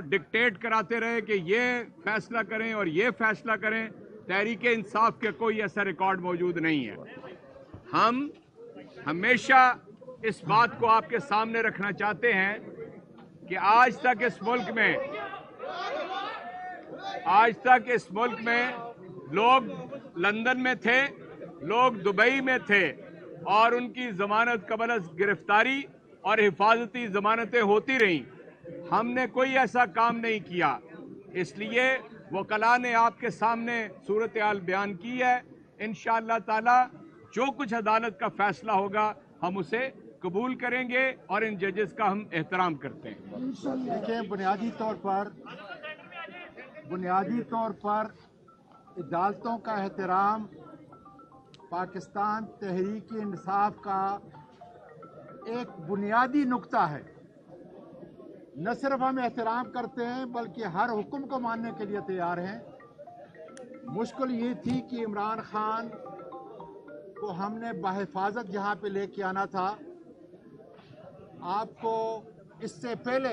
Dictate کراتے رہے کہ یہ فیصلہ کریں اور یہ فیصلہ کریں، تحریک انصاف کے کوئی ایسا ریکارڈ موجود نہیں ہے۔ ہم ہمیشہ اس بات کو آپ کے سامنے رکھنا چاہتے ہیں کہ آج تک اس ملک میں لوگ لندن میں تھے، لوگ دبئی میں تھے اور ان کی ضمانت قبل از گرفتاری اور حفاظتی ضمانتیں ہوتی رہیں۔ ہم نے کوئی ایسا کام نہیں کیا، اس لیے وکلاء نے آپ کے سامنے صورتحال بیان کی ہے۔ انشاءاللہ تعالی جو کچھ عدالت کا فیصلہ ہوگا ہم اسے قبول کریں گے اور ان ججز کا ہم احترام کرتے ہیں۔ دیکھیں، بنیادی طور پر عدالتوں کا احترام پاکستان تحریک انصاف کا ایک بنیادی نقطہ ہے۔ نہ صرف ہم احترام کرتے ہیں بلکہ ہر حکم کو ماننے کے لیے تیار ہیں۔ مشکل یہ تھی کہ عمران خان کو ہم نے بحفاظت یہاں پہ لے کے آنا تھا۔ آپ کو اس سے پہلے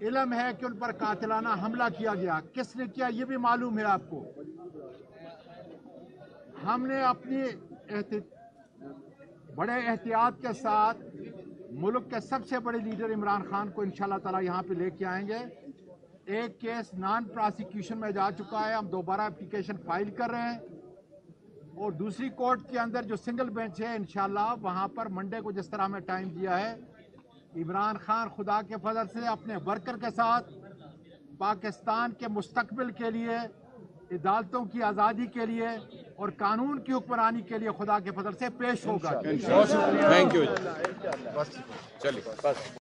علم ہے کہ ان پر قاتلانہ حملہ کیا گیا، کس نے کیا یہ بھی معلوم ہے آپ کو۔ ہم نے اپنی بڑے احتیاط کے ساتھ ملک کے سب سے بڑے لیڈر عمران خان کو انشاءاللہ تعالی یہاں پہ لے کے آئیں گے۔ ایک کیس نان پراسیکیوشن میں جا چکا ہے، ہم دوبارہ اپلیکیشن فائل کر رہے ہیں، اور دوسری کورٹ کے اندر جو سنگل بینچ ہے انشاءاللہ وہاں پر منڈے کو جس طرح ہمیں ٹائم دیا ہے، عمران خان خدا کے فضل سے اپنے ورکر کے ساتھ پاکستان کے مستقبل کے لیے، عدالتوں کی آزادی کے لیے اور قانون کی حکمرانی کے لیے خدا کے فضل سے پیش ہوگا۔ Thank you.